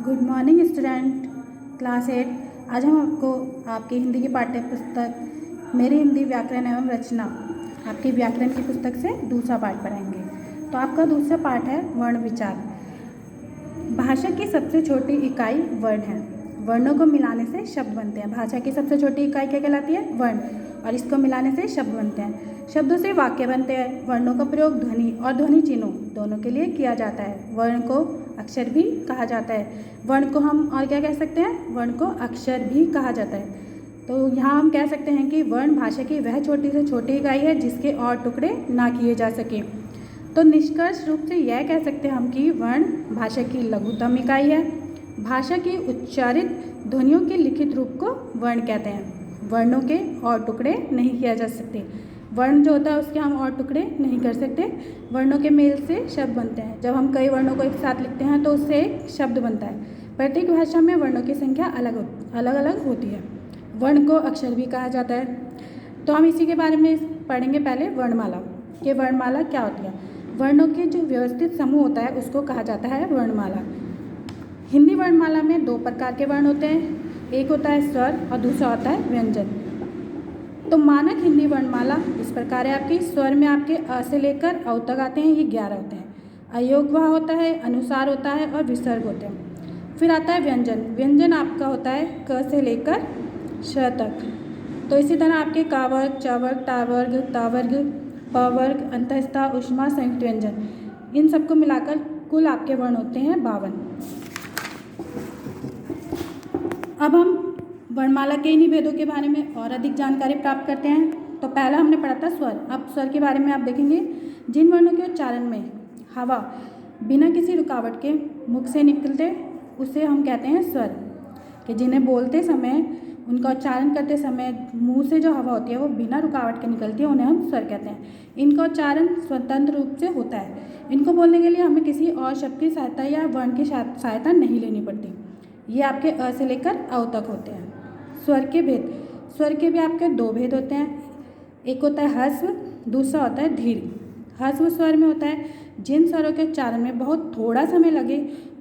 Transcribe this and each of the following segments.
Good morning student, class 8। आज हम आपको आपकी हिंदी की पाठ्य पुस्तक मेरी हिंदी व्याकरण एवं रचना आपकी व्याकरण की पुस्तक से दूसरा पाठ पढ़ाएंगे। तो आपका दूसरा पाठ है वर्ण विचार। भाषा की सबसे छोटी इकाई वर्ण है। वर्णों को मिलाने से शब्द बनते हैं। भाषा की सबसे छोटी इकाई क्या कहलाती है? वर्ण। और इसको मिलाने से शब्द बनते हैं। शब्दों से वाक्य बनते हैं। वर्णों का प्रयोग ध्वनि और ध्वनि चिन्हों दोनों के लिए किया जाता है। वर्ण को अक्षर भी कहा जाता है। वर्ण को हम और क्या कह सकते हैं? वर्ण को अक्षर भी कहा जाता है। तो यहाँ हम कह सकते हैं कि वर्ण भाषा की वह छोटी से छोटी इकाई है जिसके और टुकड़े ना किए जा सके। तो निष्कर्ष रूप से यह कह सकते हैं हम कि वर्ण भाषा की लघुतम इकाई है। भाषा की उच्चारित ध्वनियों के लिखित रूप को वर्ण कहते हैं। वर्णों के और टुकड़े नहीं किया जा सकते। वर्ण जो होता है उसके हम और टुकड़े नहीं कर सकते। वर्णों के मेल से शब्द बनते हैं। जब हम कई वर्णों को एक साथ लिखते हैं तो उससे एक शब्द बनता है। प्रत्येक भाषा में वर्णों की संख्या अलग अलग होती है। वर्ण को अक्षर भी कहा जाता है। तो हम इसी के बारे में पढ़ेंगे। पहले वर्णमाला कि वर्णमाला क्या होती है। वर्णों के जो व्यवस्थित समूह होता है उसको कहा जाता है वर्णमाला। हिंदी वर्णमाला में दो प्रकार के वर्ण होते हैं। एक होता है स्वर और दूसरा होता है व्यंजन। तो मानक हिंदी वर्णमाला इस प्रकार है आपकी। स्वर में आपके अ से लेकर अ तक आते हैं, ये 11 होते हैं। अयोगवा होता है, अनुसार होता है और विसर्ग होते हैं। फिर आता है व्यंजन। व्यंजन आपका होता है क से लेकर श तक। तो इसी तरह आपके का वर्ग, च वर्ग, टा वर्ग, ता वर्ग, प वर्ग, अंतःस्था, ऊष्मा, संयुक्त व्यंजन, इन सबको मिलाकर कुल आपके वर्ण होते हैं 52। अब हम वर्णमाला के इन्हीं भेदों के बारे में और अधिक जानकारी प्राप्त करते हैं। तो पहला हमने पढ़ा था स्वर। अब स्वर के बारे में आप देखेंगे। जिन वर्णों के उच्चारण में हवा बिना किसी रुकावट के मुख से निकलते उसे हम कहते हैं स्वर। कि जिन्हें बोलते समय, उनका उच्चारण करते समय मुंह से जो हवा होती है वो बिना रुकावट के निकलती है, उन्हें हम स्वर कहते हैं। इनका उच्चारण स्वतंत्र रूप से होता है। इनको बोलने के लिए हमें किसी और शब्द की सहायता या वर्ण की सहायता नहीं लेनी पड़ती। ये आपके अ से लेकर अ तक होते हैं। स्वर के भेद। स्वर के भी आपके दो भेद होते हैं। एक होता है ह्रस्व, दूसरा होता है दीर्घ। ह्रस्व स्वर में होता है जिन स्वरों के उच्चारण में बहुत थोड़ा समय लगे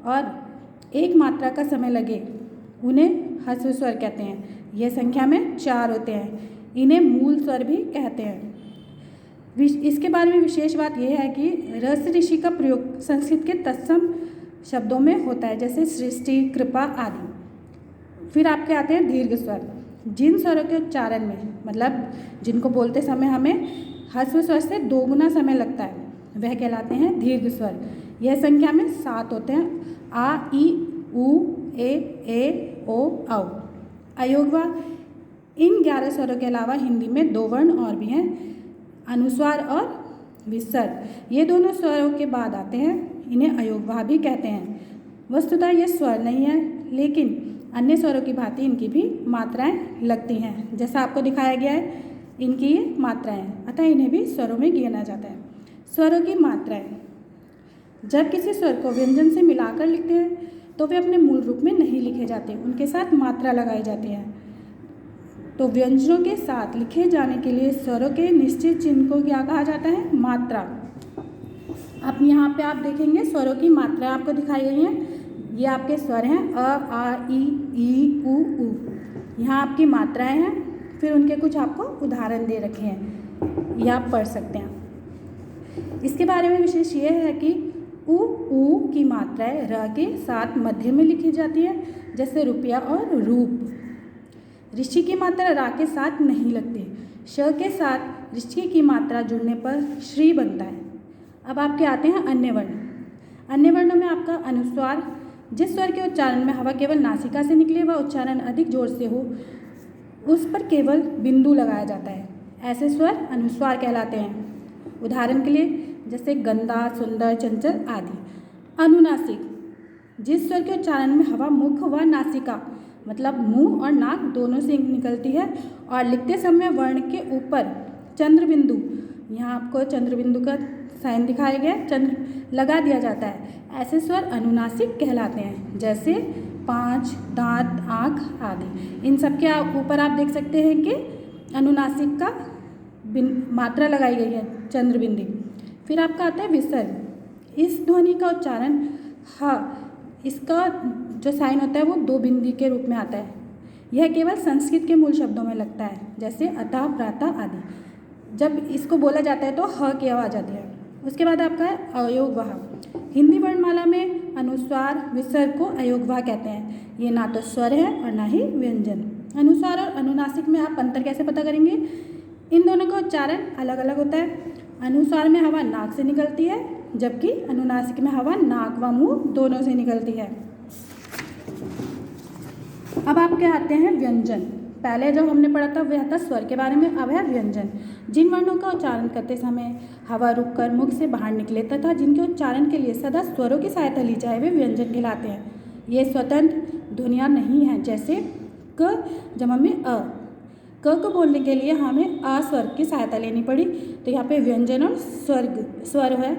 और एक मात्रा का समय लगे उन्हें ह्रस्व स्वर कहते हैं। यह संख्या में 4 होते हैं। इन्हें मूल स्वर भी कहते हैं। इसके बारे में विशेष बात यह है कि रस ऋषि का प्रयोग संस्कृत के तत्सम शब्दों में होता है, जैसे सृष्टि, कृपा आदि। फिर आपके आते हैं दीर्घ स्वर। जिन स्वरों के उच्चारण में, मतलब जिनको बोलते समय हमें ह्रस्व स्वर से 2 गुना समय लगता है, वह कहलाते हैं दीर्घ स्वर। यह संख्या में 7 होते हैं। आ, ई, उ, ए, ओ, औ। अयोगवा। इन 11 स्वरों के अलावा हिंदी में 2 वर्ण और भी हैं, अनुस्वार और विसर्ग। ये दोनों स्वरों के बाद आते हैं। इन्हें अयोगवा भी कहते हैं। वस्तुतः ये स्वर नहीं है, लेकिन अन्य स्वरों की भांति इनकी भी मात्राएं लगती हैं। जैसा आपको दिखाया गया है, इनकी ये मात्राएं, अतः इन्हें भी स्वरों में गिना जाता है। स्वरों की मात्राएं। जब किसी स्वर को व्यंजन से मिलाकर लिखते हैं तो वे अपने मूल रूप में नहीं लिखे जाते, उनके साथ मात्रा लगाई जाती है। तो व्यंजनों के साथ लिखे जाने के लिए स्वरों के निश्चित चिन्ह को क्या कहा जाता है? मात्रा। अब यहाँ पे आप देखेंगे स्वरों की मात्रा आपको दिखाई गई है। ये आपके स्वर हैं अ, आ, ई, उ, ऊ। यहाँ आपकी मात्राएं हैं। फिर उनके कुछ आपको उदाहरण दे रखे हैं, ये आप पढ़ सकते हैं। इसके बारे में विशेष ये है कि ऊ की मात्राएं र के साथ मध्य में लिखी जाती है, जैसे रुपया और रूप। ऋषि की मात्रा रा के साथ नहीं लगती। श के साथ ऋषि की मात्रा जुड़ने पर श्री बनता है। अब आपके आते हैं अन्य वर्ण। अन्य वर्णों में आपका अनुस्वार। जिस स्वर के उच्चारण में हवा केवल नासिका से निकले व उच्चारण अधिक जोर से हो, उस पर केवल बिंदु लगाया जाता है। ऐसे स्वर अनुस्वार कहलाते हैं। उदाहरण के लिए जैसे गंदा, सुंदर, चंचल आदि। अनुनासिक। जिस स्वर के उच्चारण में हवा मुख व नासिका, मतलब मुंह और नाक दोनों से निकलती है और लिखते समय वर्ण के ऊपर चंद्र बिंदु, यहाँ आपको चंद्र बिंदु का साइन दिखाया गया, चंद्र लगा दिया जाता है, ऐसे स्वर अनुनासिक कहलाते हैं। जैसे 5, दांत, आँख आदि। इन सब के ऊपर आप देख सकते हैं कि अनुनासिक का मात्रा लगाई गई है, चंद्र बिंदु। फिर आपका आता है विसर्ग। इस ध्वनि का उच्चारण ह इसका जो साइन होता है वो 2 बिंदी के रूप में आता है। यह केवल संस्कृत के मूल शब्दों में लगता है, जैसे अतः, प्रातः आदि। जब इसको बोला जाता है तो ह की आवाज़ आती है। उसके बाद आपका है अयोगवाह। हिंदी वर्णमाला में अनुस्वार विसर्ग को अयोगवाह कहते हैं। ये ना तो स्वर है और ना ही व्यंजन। अनुस्वार और अनुनासिक में आप अंतर कैसे पता करेंगे? इन दोनों का उच्चारण अलग अलग होता है। अनुस्वार में हवा नाक से निकलती है, जबकि अनुनासिक में हवा नाक व मुंह दोनों से निकलती है। अब आपके आते हैं व्यंजन। पहले जो हमने पढ़ा था वह था स्वर के बारे में, अब है व्यंजन। जिन वर्णों का उच्चारण करते समय हवा रुककर मुख से बाहर निकले तथा जिनके उच्चारण के लिए सदा स्वरों की सहायता ली जाए वे व्यंजन कहलाते हैं। ये स्वतंत्र ध्वनियाँ नहीं हैं, जैसे क जमा में अ। क को बोलने के लिए हमें अ स्वर की सहायता लेनी पड़ी, तो यहाँ पे व्यंजन और स्वर है,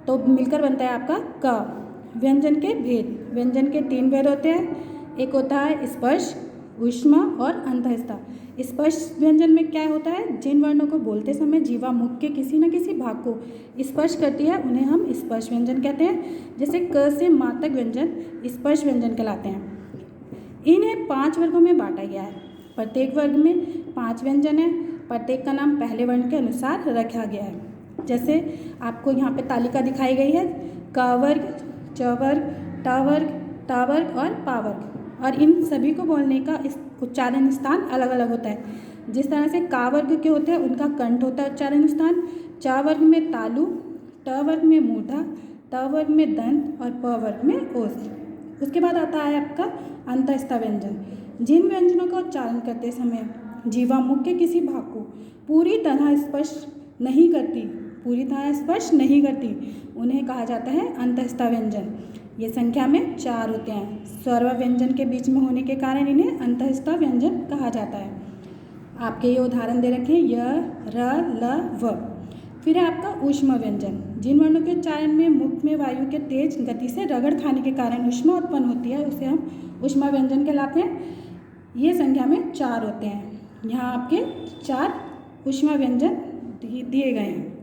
तो मिलकर बनता है आपका क। व्यंजन के भेद। व्यंजन के 3 भेद होते हैं। एक होता है स्पर्श, ऊष्मा और अंतःस्था। स्पर्श व्यंजन में क्या होता है? जिन वर्णों को बोलते समय जीवा मुख के किसी न किसी भाग को स्पर्श करती है उन्हें हम स्पर्श व्यंजन कहते हैं। जैसे क से मा तक व्यंजन स्पर्श व्यंजन कहलाते हैं। इन्हें 5 वर्गों में बांटा गया है। प्रत्येक वर्ग में 5 व्यंजन है। प्रत्येक का नाम पहले वर्ण के अनुसार रखा गया है। जैसे आपको यहाँ पे तालिका दिखाई गई है, क वर्ग, च वर्ग, ट वर्ग, ट वर्ग और पा वर्ग। और इन सभी को बोलने का उच्चारण स्थान अलग अलग होता है। जिस तरह से का वर्ग के होते हैं उनका कंठ होता है उच्चारण स्थान, च वर्ग में तालु, ट वर्ग में मूर्धा, त वर्ग में दंत और प वर्ग में ओष्ठ। उसके बाद आता है आपका अंतःस्थ व्यंजन। जिन व्यंजनों का उच्चारण करते समय जीवा मुख के किसी भाग को पूरी तरह स्पर्श नहीं करती उन्हें कहा जाता है अंतःस्थ व्यंजन। ये संख्या में 4 होते हैं। स्वर व व्यंजन के बीच में होने के कारण इन्हें अंतःस्थ व्यंजन कहा जाता है। आपके ये उदाहरण दे रखे हैं य, र, ल, व। फिर है आपका ऊष्मा व्यंजन। जिन वर्णों के उच्चारण में मुख में वायु के तेज गति से रगड़ खाने के कारण ऊष्मा उत्पन्न होती है उसे हम ऊष्मा व्यंजन कहलाते हैं। ये संख्या में 4 होते हैं। यहाँ आपके 4 ऊष्मा व्यंजन दिए गए हैं।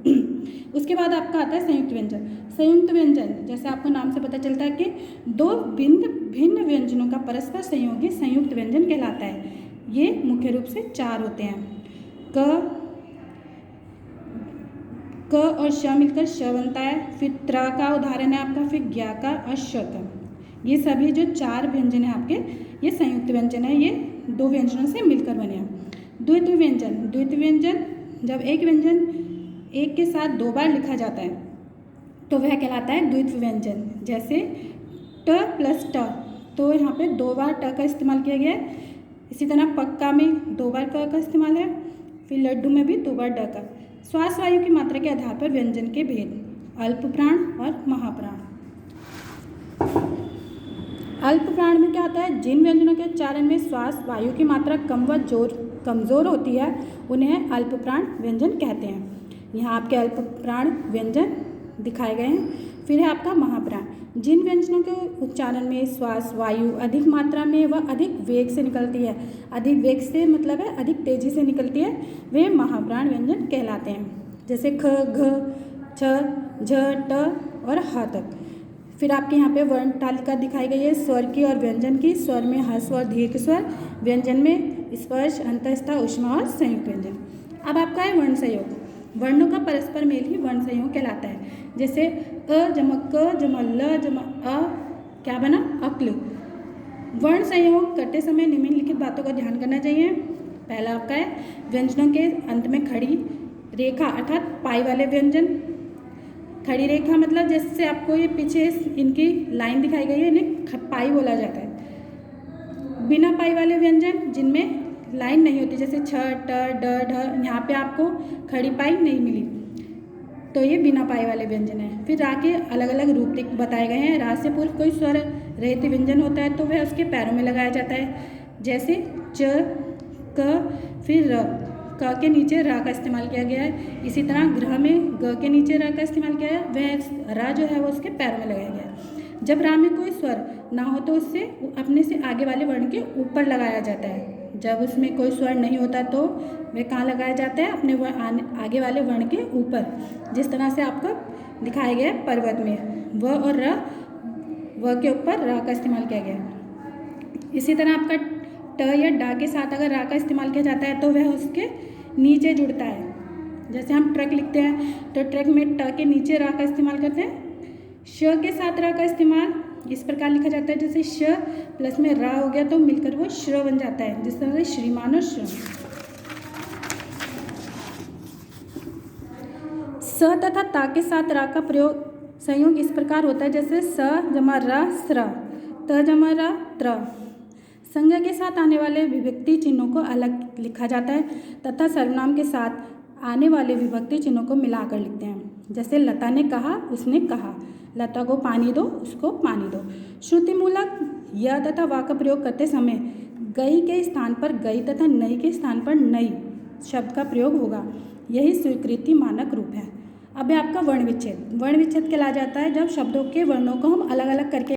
उसके बाद आपका आता है संयुक्त व्यंजन। संयुक्त व्यंजन जैसे आपको नाम से पता चलता है कि 2 भिन्न व्यंजनों का परस्पर संयोगी संयुक्त व्यंजन कहलाता है। ये मुख्य रूप से 4 होते हैं। क और श मिलकर श बनता है। फिर त्र का उदाहरण है आपका, फिर ज्ञा का और श का। ये सभी जो 4 व्यंजन है आपके ये संयुक्त व्यंजन है। ये 2 व्यंजनों से मिलकर बने हैं। द्वित्व व्यंजन। द्वित्व व्यंजन जब एक व्यंजन एक के साथ 2 बार लिखा जाता है तो वह कहलाता है द्वित्व व्यंजन। जैसे ट प्लस ट, तो यहाँ पे 2 बार ट का इस्तेमाल किया गया है। इसी तरह पक्का में 2 बार क का इस्तेमाल है। फिर लड्डू में भी 2 बार ड का। श्वास वायु की मात्रा के आधार पर व्यंजन के भेद। अल्प प्राण और महाप्राण। अल्प प्राण में क्या होता है? जिन व्यंजनों के उच्चारण में श्वास वायु की मात्रा कमज़ोर होती है उन्हें अल्प प्राण व्यंजन कहते हैं। यहाँ आपके अल्प प्राण व्यंजन दिखाए गए हैं। फिर है आपका महाप्राण। जिन व्यंजनों के उच्चारण में श्वास वायु अधिक मात्रा में व अधिक वेग से निकलती है, अधिक वेग से मतलब है अधिक तेजी से निकलती है, वे महाप्राण व्यंजन कहलाते हैं। जैसे ख, घ, छ, झ, ट और ह तक। फिर आपके यहाँ पे वर्ण तालिका दिखाई गई है स्वर की और व्यंजन की। स्वर में ह्रस्व और दीर्घ स्वर, व्यंजन में स्पर्श, अंतःस्थ, ऊष्मा और संयुक्त व्यंजन। अब आपका है वर्ण संयोग। वर्णों का परस्पर मेल ही वर्ण संयोग कहलाता है। जैसे अ जमा क जमा ल जमा अ क्या बना? अक्ल। वर्ण संयोग करते समय निम्नलिखित बातों का ध्यान करना चाहिए। पहला आपका है व्यंजनों के अंत में खड़ी रेखा अर्थात पाई वाले व्यंजन। खड़ी रेखा मतलब जैसे आपको ये पीछे इनकी लाइन दिखाई गई है, इन्हें पाई बोला जाता है। बिना पाई वाले व्यंजन जिनमें लाइन नहीं होती, जैसे छ, ट, ड, ढ, यहाँ पे आपको खड़ी पाई नहीं मिली, तो ये बिना पाई वाले व्यंजन है। फिर रा के अलग अलग रूप बताए गए हैं। रा से पूर्व कोई स्वर रहित व्यंजन होता है तो वह उसके पैरों में लगाया जाता है। जैसे च, क, फिर र। क के नीचे रा का इस्तेमाल किया गया है। इसी तरह ग्रह में ग के नीचे रा का इस्तेमाल किया है, वह रा जो है वो उसके पैरों में लगाया गया है। जब रा में कोई स्वर ना हो तो उससे अपने से आगे वाले वर्ण के ऊपर लगाया जाता है। जब उसमें कोई स्वर नहीं होता तो वह कहाँ लगाया जाता है? अपने आगे वाले वर्ण के ऊपर। जिस तरह से आपको दिखाया गया है पर्वत में व और र व के ऊपर र का इस्तेमाल किया गया है। इसी तरह आपका ट या डा के साथ अगर रा का इस्तेमाल किया जाता है तो वह उसके नीचे जुड़ता है। जैसे हम ट्रक लिखते हैं तो ट्रक में ट के नीचे रा का इस्तेमाल करते हैं। श के साथ रा का इस्तेमाल इस प्रकार लिखा जाता है, जैसे श प्लस में रा हो गया तो मिलकर वो श्र बन जाता है, जिस तरह से श्रीमान और श्रम। स तथा ता के साथ रा का प्रयोग संयोग इस प्रकार होता है, जैसे स जमा र स्र, त जमा र त्र। संज्ञा के साथ आने वाले विभक्ति चिन्हों को अलग लिखा जाता है तथा सर्वनाम के साथ आने वाले विभक्ति चिन्हों को मिलाकर लिखते हैं। जैसे लता ने कहा, उसने कहा, लता को पानी दो, उसको पानी दो। श्रुति मूलक य तथा वा का प्रयोग करते समय गई के स्थान पर गई तथा नई के स्थान पर नई शब्द का प्रयोग होगा। यही स्वीकृति मानक रूप है। अब है आपका वर्ण विच्छेद। वर्ण विच्छेद कहलाया जाता है जब शब्दों के वर्णों को हम अलग अलग करके